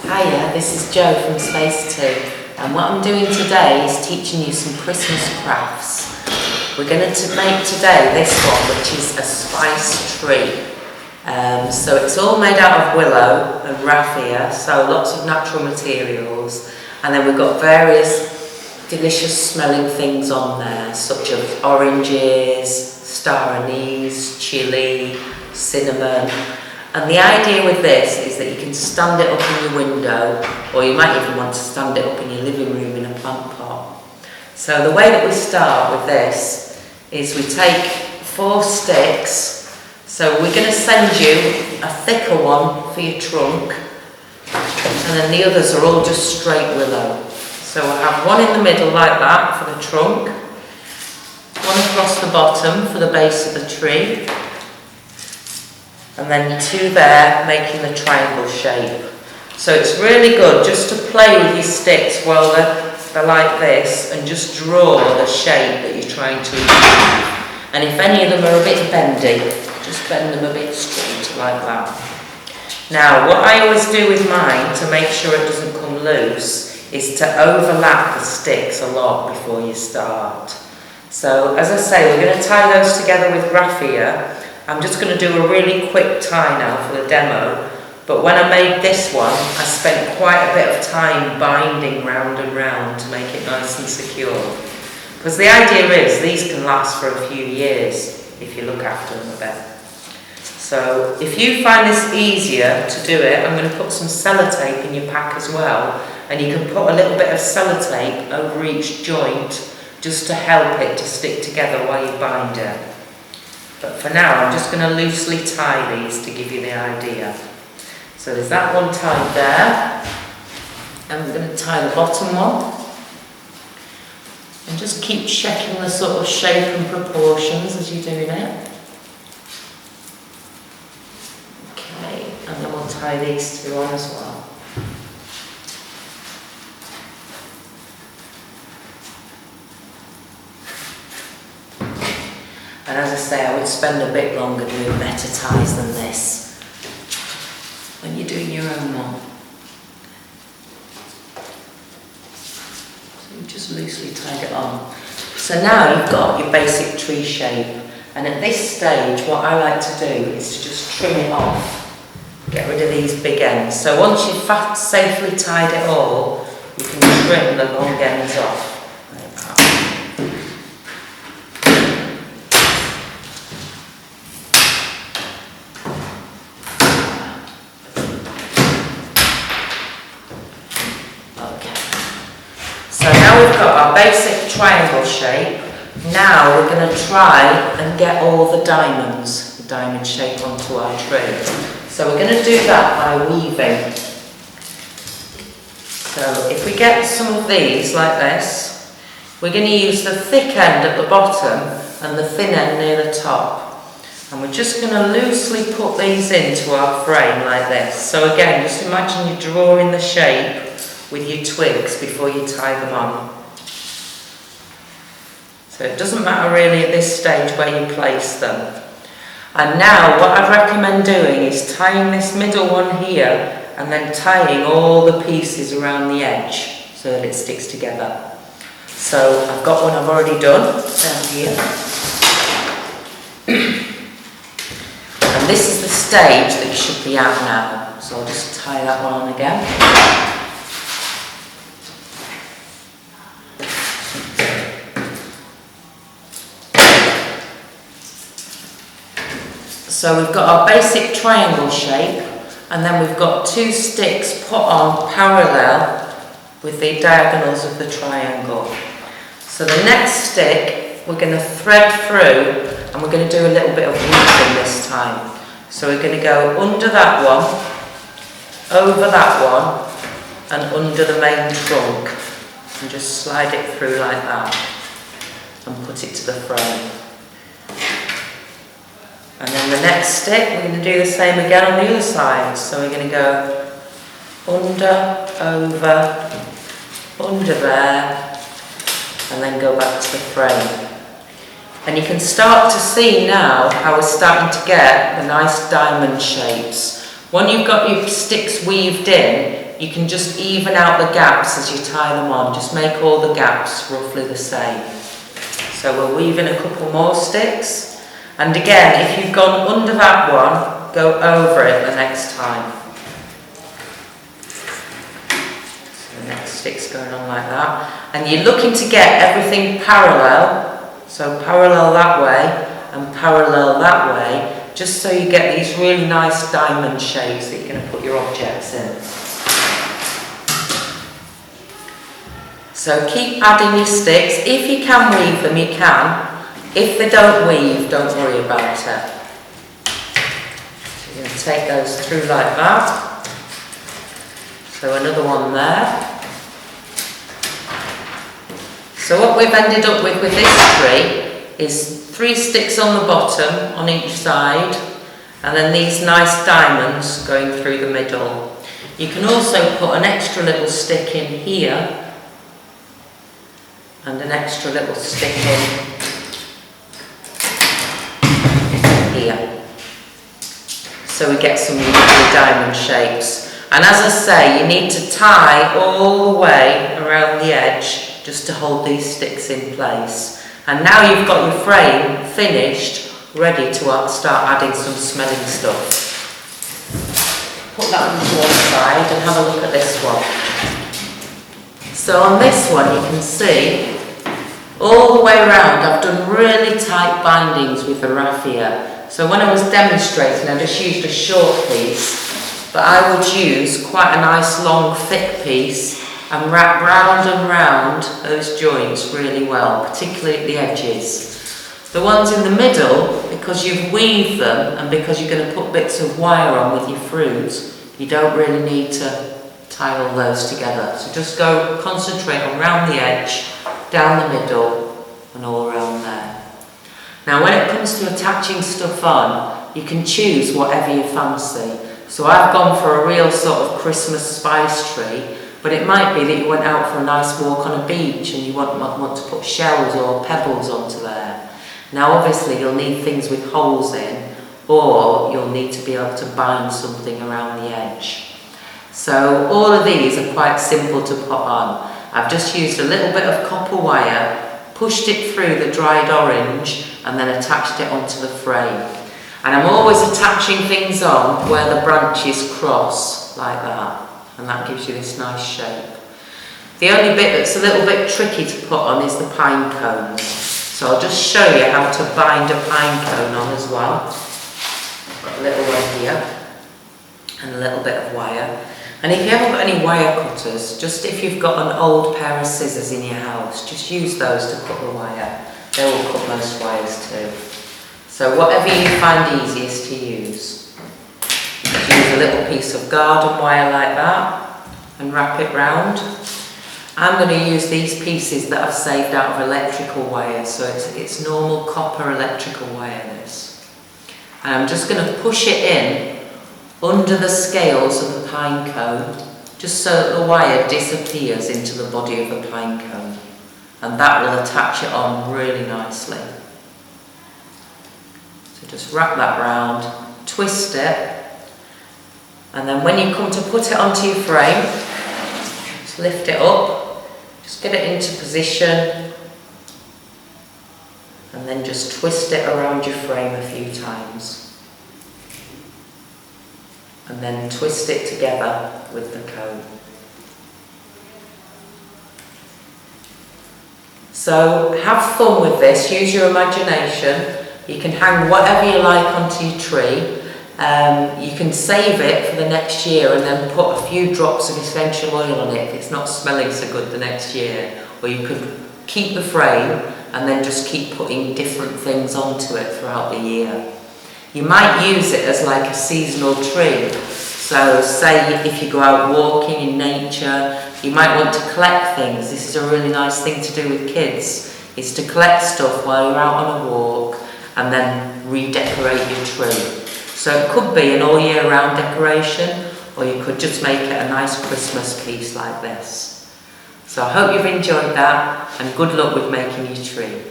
Hiya, this is Jo from Festive, and what I'm doing today is teaching you some Christmas crafts. We're going to make today this one, which is a spice tree. So it's all made out of willow and raffia, so lots of natural materials, and then we've got various delicious smelling things on there, such as oranges, star anise, chilli, cinnamon. And the idea with this is that you can stand it up in your window, or you might even want to stand it up in your living room in a plant pot. So the way that we start with this is we take 4 sticks. So we're going to send you a thicker one for your trunk, and then the others are all just straight willow. So we'll have one in the middle like that for the trunk, one across the bottom for the base of the tree, and then 2 there, making the triangle shape. So it's really good just to play with your sticks while they're like this, and just draw the shape that you're trying to achieve. And if any of them are a bit bendy, just bend them a bit straight like that. Now, what I always do with mine to make sure it doesn't come loose is to overlap the sticks a lot before you start. So as I say, we're going to tie those together with raffia. I'm just going to do a really quick tie now for the demo, but when I made this one, I spent quite a bit of time binding round and round to make it nice and secure. Because the idea is these can last for a few years if you look after them a bit. So if you find this easier to do it, I'm going to put some sellotape in your pack as well, and you can put a little bit of sellotape over each joint just to help it to stick together while you bind it. But for now, I'm just going to loosely tie these to give you the idea. So there's that one tied there. And we're going to tie the bottom one. And just keep checking the sort of shape and proportions as you're doing it. Okay, and then we'll tie these 2 on as well. And as I say, I would spend a bit longer doing better ties than this when you're doing your own one. So you've just loosely tied it on. So now you've got your basic tree shape, and at this stage what I like to do is to just trim it off, get rid of these big ends. So once you've safely tied it all, you can trim the long ends off. So now we've got our basic triangle shape. Now we're going to try and get all the diamonds, the diamond shape, onto our tree. So we're going to do that by weaving. So if we get some of these like this, we're going to use the thick end at the bottom and the thin end near the top. And we're just going to loosely put these into our frame like this. So again, just imagine you're drawing the shape with your twigs before you tie them on. So it doesn't matter really at this stage where you place them. And now what I'd recommend doing is tying this middle one here and then tying all the pieces around the edge so that it sticks together. So I've got one I've already done down here. And this is the stage that you should be at now. So I'll just tie that one on again. So we've got our basic triangle shape, and then we've got 2 sticks put on parallel with the diagonals of the triangle. So the next stick we're going to thread through, and we're going to do a little bit of weaving this time. So we're going to go under that one, over that one, and under the main trunk, and just slide it through like that and put it to the frame. And then the next stick, we're going to do the same again on the other side. So we're going to go under, over, under there, and then go back to the frame. And you can start to see now how we're starting to get the nice diamond shapes. When you've got your sticks weaved in, you can just even out the gaps as you tie them on. Just make all the gaps roughly the same. So we'll weave in a couple more sticks. And again, if you've gone under that one, go over it the next time. So the next stick's going on like that. And you're looking to get everything parallel. So parallel that way and parallel that way, just so you get these really nice diamond shapes that you're going to put your objects in. So keep adding your sticks. If you can weave them, you can. If they don't weave, don't worry about it. So you're going to take those through like that. So another one there. So what we've ended up with this tree is 3 sticks on the bottom on each side, and then these nice diamonds going through the middle. You can also put an extra little stick in here and an extra little stick in here, so we get some lovely diamond shapes. And as I say, you need to tie all the way around the edge just to hold these sticks in place. And now you've got your frame finished, ready to start adding some smelling stuff. Put that on to one side and have a look at this one. So on this one you can see all the way around I've done really tight bindings with the raffia. So when I was demonstrating I just used a short piece, but I would use quite a nice long thick piece and wrap round and round those joints really well, particularly at the edges. The ones in the middle, because you've weaved them and because you're going to put bits of wire on with your fruit, you don't really need to tie all those together. So just go concentrate on round the edge, down the middle and all around there. Now when it comes to attaching stuff on, you can choose whatever you fancy. So I've gone for a real sort of Christmas spice tree. But it might be that you went out for a nice walk on a beach and you want to put shells or pebbles onto there. Now obviously you'll need things with holes in, or you'll need to be able to bind something around the edge. So all of these are quite simple to put on. I've just used a little bit of copper wire, pushed it through the dried orange and then attached it onto the frame. And I'm always attaching things on where the branches cross, like that. And that gives you this nice shape. The only bit that's a little bit tricky to put on is the pine cones. So I'll just show you how to bind a pine cone on as well. Got a little one here and a little bit of wire. And if you haven't got any wire cutters, just if you've got an old pair of scissors in your house, just use those to cut the wire. They will cut most wires too. So whatever you find easiest to use. Use a little piece of garden wire like that and wrap it round. I'm going to use these pieces that I've saved out of electrical wire, so it's normal copper electrical wire this. And I'm just going to push it in under the scales of the pine cone, just so that the wire disappears into the body of the pine cone, and that will attach it on really nicely. So just wrap that round, twist it, and then when you come to put it onto your frame, just lift it up, just get it into position, and then just twist it around your frame a few times. And then twist it together with the cone. So have fun with this, use your imagination. You can hang whatever you like onto your tree. You can save it for the next year and then put a few drops of essential oil on it if it's not smelling so good the next year. Or you could keep the frame and then just keep putting different things onto it throughout the year. You might use it as like a seasonal tree. So say if you go out walking in nature, you might want to collect things. This is a really nice thing to do with kids, is to collect stuff while you're out on a walk and then redecorate your tree. So it could be an all year round decoration, or you could just make it a nice Christmas piece like this. So I hope you've enjoyed that, and good luck with making your tree.